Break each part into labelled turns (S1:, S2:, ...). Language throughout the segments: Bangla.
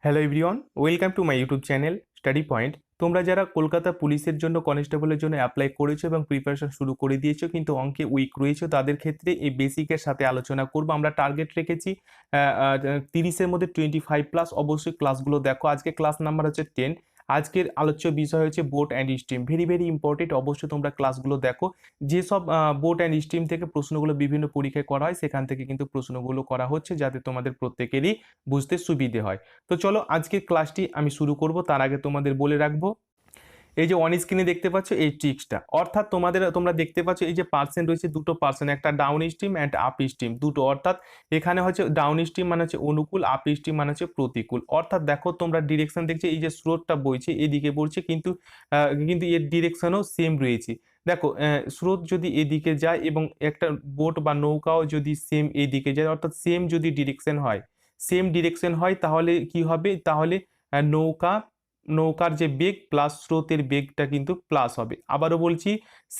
S1: Hello everyone, welcome to my YouTube channel study point. তোমরা যারা কলকাতা পুলিশের জন্য কনস্টেবলের জন্য অ্যাপ্লাই করেছো এবং প্রিপারেশন শুরু করে দিয়েছো কিন্তু অঙ্কে উইক রয়েছে, তাদের ক্ষেত্রে এই বেসিকের সাথে আলোচনা করবো। আমরা টার্গেট রেখেছি 30-এর মধ্যে 25+। অবশ্যই ক্লাসগুলো দেখো। আজকে ক্লাস নাম্বার হচ্ছে 10। আজকের আলোচ্য বিষয় হচ্ছে boat and stream. Very very important, অবশ্যই তোমরা ক্লাসগুলো দেখো। যেসব বোট অ্যান্ড স্ট্রিম থেকে প্রশ্নগুলো বিভিন্ন পরীক্ষায় করা হয় সেখান থেকে কিন্তু প্রশ্নগুলো করা হচ্ছে যাতে তোমাদের প্রত্যেকেরই বুঝতে সুবিধে হয়। তো চলো আজকের ক্লাসটি আমি শুরু করব। তার আগে তোমাদের বলে রাখবো, এই যে অন স্ক্রিনে দেখতে পাচ্ছ এই ট্রিক্সটা, অর্থাৎ তোমরা দেখতে পাচ্ছ এই যে পার্সেন্ট রয়েছে, দুটো পার্সেন্ট, একটা down stream and up stream দুটো। অর্থাৎ এখানে হচ্ছে ডাউন স্ট্রিম মানে হচ্ছে অনুকূল, আপ স্ট্রিম মানে হচ্ছে প্রতিকূল। অর্থাৎ দেখো তোমরা ডিরেকশন দেখছো, এই যে স্রোতটা বইছে এদিকে পড়ছে, কিন্তু কিন্তু এর ডিরেকশনও সেম রয়েছে। দেখো স্রোত যদি এদিকে যায় এবং একটা বোট বা নৌকাও যদি সেম এদিকে যায়, অর্থাৎ সেম ডিরেকশন হয় তাহলে কি হবে, তাহলে নৌকার যে বেগ প্লাস স্রোতের বেগটা কিন্তু প্লাস হবে। আবারও বলছি,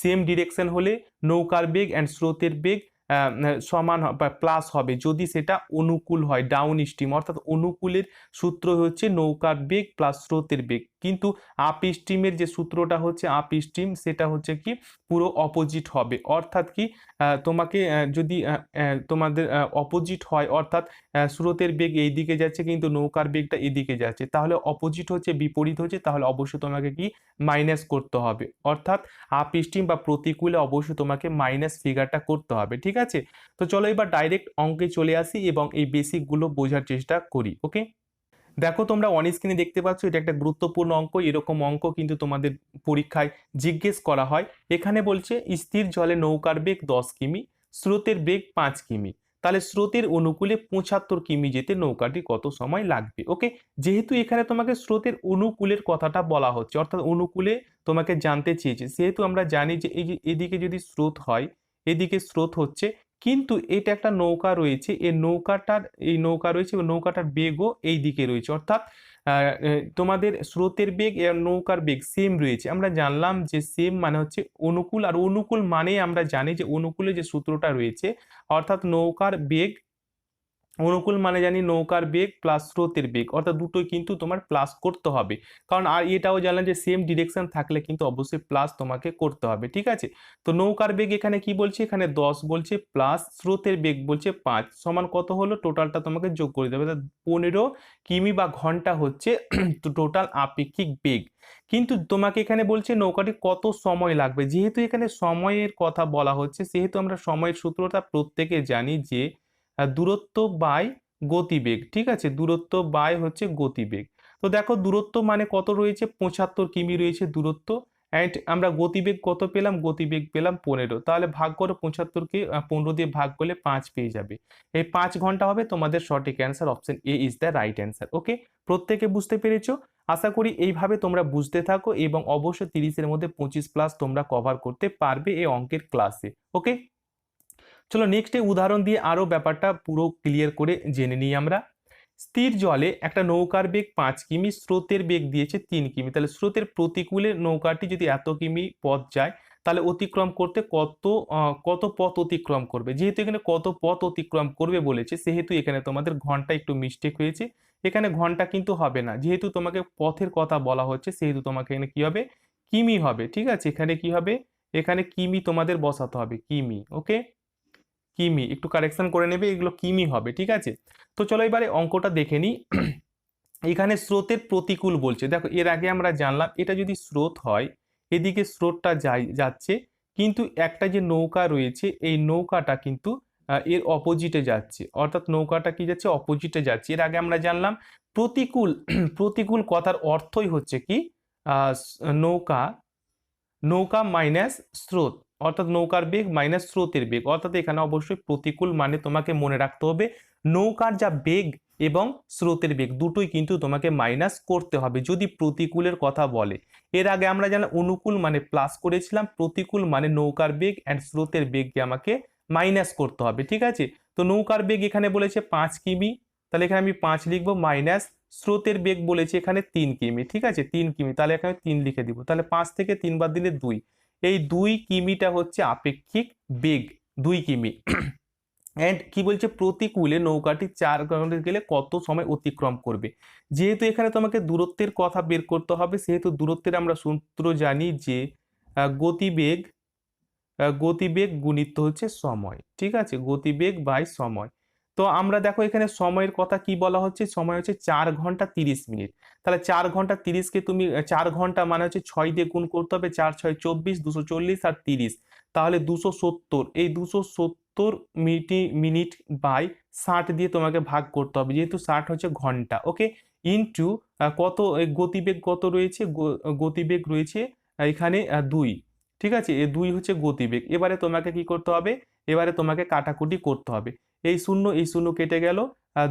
S1: সেম ডিরেকশন হলে নৌকার বেগ অ্যান্ড স্রোতের বেগ সমান বা প্লাস হবে যদি সেটা অনুকূল হয়, ডাউন স্ট্রিম। অর্থাৎ অনুকূলের সূত্র হচ্ছে নৌকার বেগ প্লাস স্রোতের বেগ, কিন্তু আপ স্ট্রিমের যে সূত্রটা হচ্ছে আপ স্ট্রিম, সেটা হচ্ছে কি পুরো অপোজিট হবে। অর্থাৎ কি তোমাকে যদি তোমাদের অপোজিট হয়, অর্থাৎ স্রোতের বেগ এই দিকে যাচ্ছে কিন্তু নৌকার বেগটা এদিকে যাচ্ছে, তাহলে অপোজিট হচ্ছে, বিপরীত হচ্ছে, তাহলে অবশ্যই তোমাকে কি মাইনাস করতে হবে। অর্থাৎ আপ স্ট্রিম বা প্রতিকূলে অবশ্যই তোমাকে মাইনাস ফিগারটা করতে হবে। ঠিক আছে, তো চলো এবার ডাইরেক্ট অঙ্কে চলে আসি এবং এই বেসিকগুলো বোঝার চেষ্টা করি। ওকে, দেখো তোমরা অন স্ক্রিনে দেখতে পাচ্ছ, এটা একটা গুরুত্বপূর্ণ অঙ্ক। এরকম অঙ্ক কিন্তু তোমাদের পরীক্ষায় জিজ্ঞেস করা হয়। এখানে বলছে স্থির জলে নৌকার বেগ 10 কিমি, স্রোতের বেগ 5 কিমি, তাহলে স্রোতের অনুকূলে 75 কিমি যেতে নৌকাটি কত সময় লাগবে। ওকে, যেহেতু এখানে তোমাকে স্রোতের অনুকূলের কথাটা বলা হচ্ছে, অর্থাৎ অনুকূলে তোমাকে জানতে চেয়েছে, সেহেতু আমরা জানি যে এই যে এদিকে যদি স্রোত হয়, এদিকে স্রোত হচ্ছে, কিন্তু এটা একটা নৌকা রয়েছে, এই নৌকা রয়েছে এবং নৌকাটার বেগও এই দিকে রয়েছে। অর্থাৎ তোমাদের স্রোতের বেগ এবং নৌকার বেগ সেম রয়েছে। আমরা জানলাম যে সেম মানে হচ্ছে অনুকূল, আর অনুকূল মানে আমরা জানি যে অনুকূলে যে সূত্রটা রয়েছে, অর্থাৎ অনুকূল মানে জানি নৌকার বেগ প্লাস স্রোতের বেগ, অর্থাৎ দুটোই কিন্তু তোমার প্লাস করতে হবে। কারণ আর এটাও জানলাম যে সেম ডিরেকশন থাকলে কিন্তু অবশ্যই প্লাস তোমাকে করতে হবে। ঠিক আছে, তো নৌকার বেগ এখানে কি বলছে, এখানে 10 বলছে, প্লাস স্রোতের বেগ বলছে 5, সমান কত হলো, টোটালটা তোমাকে যোগ করে দেবে। 15 কিমি বা ঘন্টা হচ্ছে টোটাল আপেক্ষিক বেগ। কিন্তু তোমাকে এখানে বলছে নৌকাটি কত সময় লাগবে। যেহেতু এখানে সময়ের কথা বলা হচ্ছে, সেহেতু আমরা সময়ের সূত্রটা প্রত্যেকে জানি যে দূরত্ব বাই গতিবেগ। ঠিক আছে, দূরত্ব বাই হচ্ছে গতিবেগ। তো দেখো দূরত্ব মানে কত রয়েছে, 75 কিমি রয়েছে দূরত্ব, অ্যান্ড আমরা গতিবেগ কত পেলাম, গতিবেগ পেলাম 15। তাহলে ভাগ করো 75কে 15 দিয়ে ভাগ করলে 5 পেয়ে যাবে। এই 5 ঘন্টা হবে তোমাদের সঠিক answer. Option A is the right answer. Okay, প্রত্যেকে বুঝতে পেরেছো? আশা করি এইভাবে তোমরা বুঝতে থাকো এবং অবশ্যই 30-এর মধ্যে 25+ তোমরা কভার করতে পারবে এই অঙ্কের ক্লাসে। ওকে, চলো নেক্সট উদাহরণ দিয়ে আরো ব্যাপারটা পুরো ক্লিয়ার করে জেনে নিই আমরা। স্থির জলে একটা নৌকার বেগ 5 কিমি, স্রোতের বেগ দিয়েছে 3 কিমি। তাহলে স্রোতের প্রতিকূলে নৌকাটি যদি এত কিমি পথ যায়, তাহলে অতিক্রম করতে কত পথ অতিক্রম করবে। যেহেতু এখানে কত পথ অতিক্রম করবে বলেছে, সেহেতু এখানে তোমাদের ঘন্টা একটু মিস্টেক হয়েছে। এখানে ঘন্টা কিন্তু হবে না, যেহেতু তোমাকে পথের কথা বলা হচ্ছে, সেহেতু তোমাকে এখানে কি হবে, কিমি হবে। ঠিক আছে, এখানে কি হবে, এখানে কিমি তোমাদের বসাতে হবে, কিমি। ওকে, কিমি একটু কারেকশন করে নেবে, এগুলো কিমি হবে। ঠিক আছে, তো চলো এবারে অঙ্কটা দেখে নিই। এখানে স্রোতের প্রতিকূল বলছে। দেখো এর আগে আমরা জানলাম এটা যদি স্রোত হয়, এদিকে স্রোতটা যাচ্ছে, কিন্তু একটা যে নৌকা রয়েছে এই নৌকাটা কিন্তু এর অপোজিটে যাচ্ছে। অর্থাৎ নৌকাটা কি যাচ্ছে, অপোজিটে যাচ্ছে। এর আগে আমরা জানলাম প্রতিকূল প্রতিকূল কথার অর্থই হচ্ছে কি আহ নৌকা নৌকা মাইনাস স্রোত, অর্থাৎ নৌকার বেগ মাইনাস স্রোতের বেগ। অর্থাৎ এখানে অবশ্যই প্রতিকূল মানে তোমাকে মনে রাখতে হবে নৌকার যা বেগ এবং স্রোতের বেগ দুটোই কিন্তু তোমাকে মাইনাস করতে হবে যদি প্রতিকূলের কথা বলে। এর আগে আমরা জানলাম অনুকূল মানে প্লাস করেছিলাম, প্রতিকূল মানে নৌকার বেগ অ্যান্ড স্রোতের বেগকে আমাকে মাইনাস করতে হবে। ঠিক আছে, তো নৌকার বেগ এখানে বলেছে 5 কিমি, তাহলে এখানে আমি 5 লিখবো, মাইনাস স্রোতের বেগ বলেছে এখানে 3 কিমি। ঠিক আছে, 3 কিমি, তাহলে এখানে 3 লিখে দিব। তাহলে 5 থেকে 3 বাদ দিলে 2, এই 2 কিমিটা হচ্ছে আপেক্ষিক বেগ, 2 কিমি। অ্যান্ড কি বলছে, প্রতিকূলে নৌকাটি 4 কিলোমিটার গেলে কত সময় অতিক্রম করবে। যেহেতু এখানে তোমাকে দূরত্বের কথা বের করতে হবে, সেহেতু দূরত্বের আমরা সূত্র জানি যে গতিবেগ গতিবেগ গুণিত হচ্ছে সময়, ঠিক আছে, গতিবেগ বাই সময়। তো আমরা দেখো এখানে সময়ের কথা কি বলা হচ্ছে, সময় হচ্ছে 4 ঘন্টা 30 মিনিট। তাহলে 4 ঘন্টা 30-কে তুমি 4 ঘন্টা মানে হচ্ছে 6 দিয়ে গুণ করতে হবে, 4 6 24, 240 আর 30, তাহলে 270। এই 270 মিনিট বাই 60 দিয়ে তোমাকে ভাগ করতে হবে, যেহেতু 60 হচ্ছে ঘন্টা, ওকে। ইনটু কত, গতিবেগ কত রয়েছে, গতিবেগ রয়েছে এখানে 2, ঠিক আছে, এ 2 হচ্ছে গতিবেগ। এবারে তোমাকে কি করতে হবে, এবারে তোমাকে কাটাকুটি করতে হবে। এই শূন্য কেটে গেল,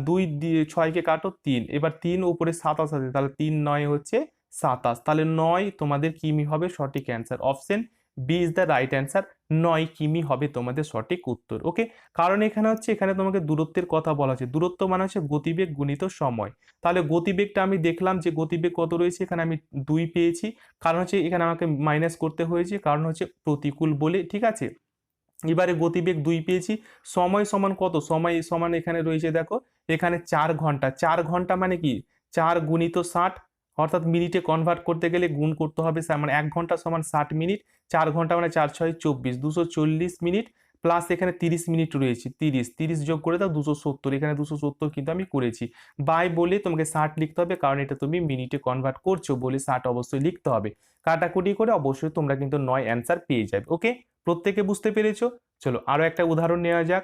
S1: 2 দিয়ে 6-কে কাটো 3, এবার 3 উপরে 27 আছে, তাহলে 3 9 হচ্ছে 27, তাহলে 9 তোমাদের কিমি হবে সঠিক answer. Option B is the right answer. 9 কিমি হবে তোমাদের সঠিক উত্তর, ওকে। কারণ এখানে হচ্ছে, এখানে তোমাকে দূরত্বের কথা বলা হচ্ছে, দূরত্ব মানে হচ্ছে গতিবেগ গুণিত সময়। তাহলে গতিবেগটা আমি দেখলাম যে গতিবেগ কত রয়েছে, এখানে আমি 2 পেয়েছি, কারণ হচ্ছে এখানে আমাকে মাইনাস করতে হয়েছে, কারণ হচ্ছে প্রতিকূল বলে, ঠিক আছে। এবারে গতিবেগ 2 পেয়েছি, সময় সমান কত, সময় সমান এখানে রয়েছে দেখো, এখানে 4 ঘন্টা। 4 ঘন্টা মানে কি, 4 গুণিত 60, অর্থাৎ মিনিটে কনভার্ট করতে গেলে গুণ করতে হবে, মানে 1 ঘন্টা সমান 60 মিনিট, 4 ঘন্টা মানে 4 6 24, 240 মিনিট, প্লাস এখানে 30 মিনিট রয়েছে, 30 30 যোগ করে দাও 270, এখানে 270 কিন্তু আমি করেছি। বাই বলে তোমাকে 60 লিখতে হবে, কারণ এটা তুমি মিনিটে কনভার্ট করছো বলে 60 অবশ্যই লিখতে হবে। কাটাকুটি করে অবশ্যই তোমরা কিন্তু 9 অ্যান্সার পেয়ে যাবে, ওকে। প্রত্যেকে বুঝতে পেরেছো? চলো আরো একটা উদাহরণ নেওয়া যাক।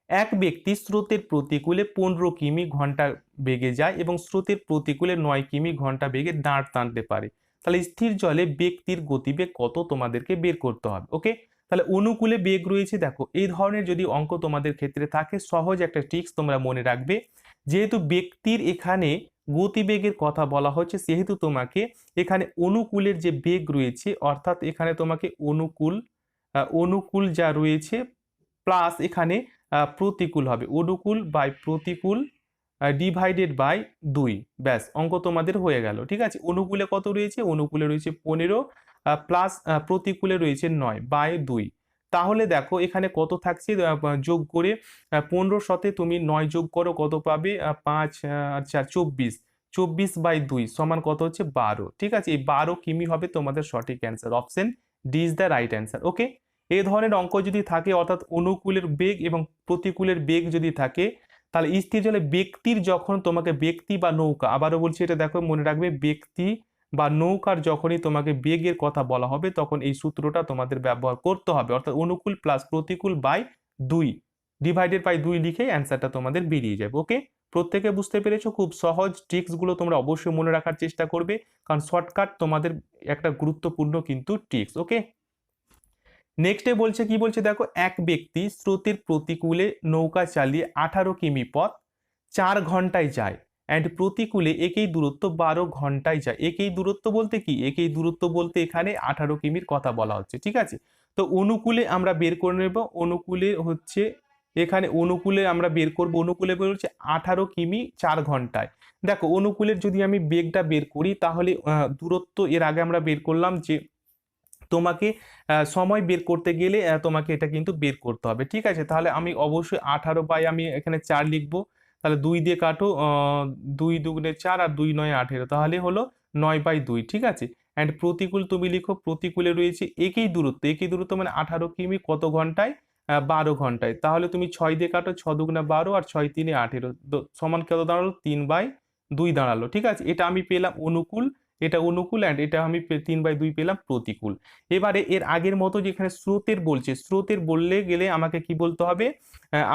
S1: এক ব্যক্তি স্রোতের প্রতিকূলে 15 কিমি ঘন্টা বেগে যায় এবং স্রোতের প্রতিকূলে 9 কিমি ঘন্টা বেগে দাঁড় টানতে পারে। তাহলে স্থির জলে ব্যক্তির গতিবেগ কত তোমাদেরকে বের করতে হবে, ওকে। তাহলে অনুকূলে বেগ রয়েছে, দেখো এই ধরনের যদি অঙ্ক তোমাদের ক্ষেত্রে থাকে, সহজ একটা ট্রিক্স তোমরা মনে রাখবে। যেহেতু ব্যক্তির এখানে গতিবেগের কথা বলা হচ্ছে, সেহেতু তোমাকে এখানে অনুকূলের যে বেগ রয়েছে, অর্থাৎ এখানে তোমাকে অনুকূল যা রয়েছে প্লাস এখানে প্রতিকূল হবে, অনুকূল বাই প্রতিকূল ডিভাইডেড বাই 2, ব্যাস অঙ্ক তোমাদের হয়ে গেল, ঠিক আছে। অনুকূলে কত রয়েছে, অনুকূলে রয়েছে 15, প্লাস প্রতিকূলে রয়েছে 9 বাই 2। তাহলে দেখো এখানে কত থাকছে, যোগ করে 15 সাথে তুমি 9 যোগ করো, কত পাবে, 5 আচ্ছা 24, 24/2 সমান কত হচ্ছে 12, ঠিক আছে। এই 12 কিমি হবে তোমাদের সঠিক answer. Option D is the right answer, okay. এই ধরনের অঙ্ক যদি থাকে, অর্থাৎ অনুকূলের বেগ এবং প্রতিকূলের বেগ যদি থাকে, তাহলে স্থির জলে ব্যক্তির যখন তোমাকে, ব্যক্তি বা নৌকা, আবারও বলছি এটা দেখো মনে রাখবে, ব্যক্তি বা নৌকার যখনই তোমাকে বেগের কথা বলা হবে, তখন এই সূত্রটা তোমাদের ব্যবহার করতে হবে, অর্থাৎ অনুকূল প্লাস প্রতিকূল বাই 2 ডিভাইডেড বাই 2 লিখেই অ্যান্সারটা তোমাদের বেরিয়ে যাবে, ওকে। প্রত্যেকে বুঝতে পেরেছো? খুব সহজ ট্রিক্সগুলো তোমরা অবশ্যই মনে রাখার চেষ্টা করবে, কারণ শর্টকাট তোমাদের একটা গুরুত্বপূর্ণ কিন্তু ট্রিক্স, ওকে। নেক্সটে বলছে, কি বলছে দেখো, এক ব্যক্তি স্রোতের প্রতিকূলে নৌকা চালিয়ে 18 কিমি পথ 4 ঘন্টায় যায়, অ্যান্ড প্রতিকূলে একই দূরত্ব 12 ঘন্টায় যায়। একই দূরত্ব বলতে কি, একই দূরত্ব বলতে এখানে 18 কিমির কথা বলা হচ্ছে, ঠিক আছে। তো অনুকূলে আমরা বের করে নেব, অনুকূলে হচ্ছে, এখানে অনুকূলে আমরা বের করব, অনুকূলে বের হচ্ছে 18 কিমি 4 ঘন্টায়। দেখো অনুকূলের যদি আমি বেগটা বের করি, তাহলে দূরত্ব এর আগে আমরা বের করলাম যে তোমাকে সময় বের করতে গেলে তোমাকে এটা কিন্তু বের করতে হবে, ঠিক আছে। তাহলে আমি অবশ্যই 18 বাই, আমি এখানে 4 লিখবো, তাহলে 2 দিয়ে কাটো, 2 দুগুণে 4 আর 2 9 18, তাহলে হলো 9/2, ঠিক আছে। অ্যান্ড প্রতিকূল তুমি লিখো, প্রতিকূলে রয়েছে একই দূরত্ব, একই দূরত্ব মানে 18 কিমি কত ঘন্টায়, 12 ঘন্টায়। তাহলে তুমি 6 দিয়ে কাটো, 6 দুগুণে 12 আর 6 3 18, সমান কত দাঁড়ালো, 3/2 দাঁড়ালো, ঠিক আছে। এটা আমি পেলাম অনুকূল, এটা অনুকূল, অ্যান্ড এটা আমি 3/2 পেলাম প্রতিকূল। এবারে এর আগের মতো যেখানে স্রোতের বলছে, স্রোতের বললে গেলে আমাকে কি বলতে হবে,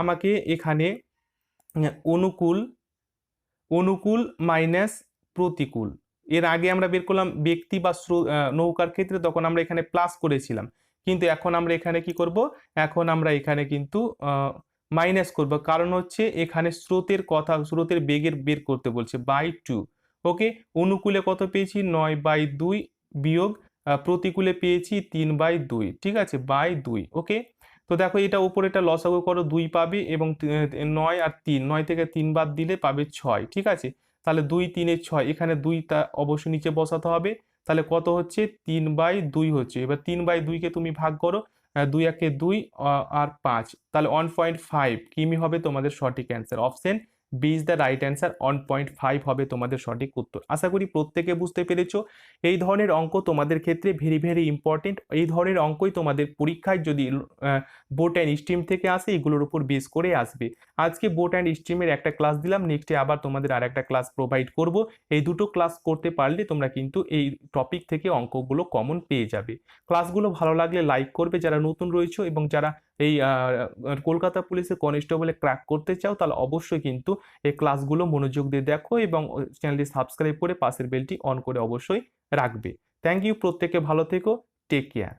S1: আমাকে এখানে অনুকূল, অনুকূল মাইনাস প্রতিকূল। এর আগে আমরা বের করলাম ব্যক্তি বা নৌকার ক্ষেত্রে, তখন আমরা এখানে প্লাস করেছিলাম, কিন্তু এখন আমরা এখানে কি করব, এখন আমরা এখানে কিন্তু মাইনাস করব, কারণ হচ্ছে এখানে স্রোতের কথা, স্রোতের বেগের বের করতে বলছে বাই 2, ওকে। অনুকূলে কত পেয়েছি, 9/2 বিয়োগ প্রতিকূলে পেয়েছি 3/2, ঠিক আছে, বাই 2, ওকে। তো দেখো এটা উপরে এটা লসাগু করো, 2 পাবে, এবং 9 আর 3, 9 থেকে 3 বাদ দিলে পাবে 6, ঠিক আছে। তাহলে 2 3 6, এখানে 2 তা অবশ্যই নিচে বসাতে হবে, তাহলে কত হচ্ছে, 3/2 হচ্ছে। এবার 3/2 কে তুমি ভাগ করো, 2 একে 2 আর 5, তাহলে 1.5 কিমি হবে তোমাদের সঠিক answer. Option B is the right answer, 1.5 হবে তোমাদের সঠিক উত্তর। আশা করি প্রত্যেকে বুঝতে পেরেছো। এই ধরনের অঙ্ক তোমাদের ক্ষেত্রে ভেরি ভেরি ইম্পর্টেন্ট। এই ধরনের অঙ্কই তোমাদের পরীক্ষায় যদি বোট অ্যান্ড স্ট্রিম থেকে আসে, এগুলোর উপর বেস করে আসবে। আজকে বোট অ্যান্ড স্ট্রিমের একটা ক্লাস দিলাম, নেক্সটে আবার তোমাদের আর একটা ক্লাস প্রোভাইড করব। এই দুটো ক্লাস করতে পারলে তোমরা কিন্তু এই টপিক থেকে অঙ্কগুলো কমন পেয়ে যাবে। ক্লাসগুলো ভালো লাগলে লাইক করবে যারা নতুন রয়েছে, এবং যারা এই কলকাতা পুলিশের কনস্টেবলে ক্র্যাক করতে চাও তাহলে অবশ্যই কিন্তু এই ক্লাসগুলো মনোযোগ দিয়ে দেখো, এবং চ্যানেলটি সাবস্ক্রাইব করে পাশের বেলটি অন করে অবশ্যই রাখবে। থ্যাংক ইউ, প্রত্যেকে ভালো থেকো, টেক কেয়ার।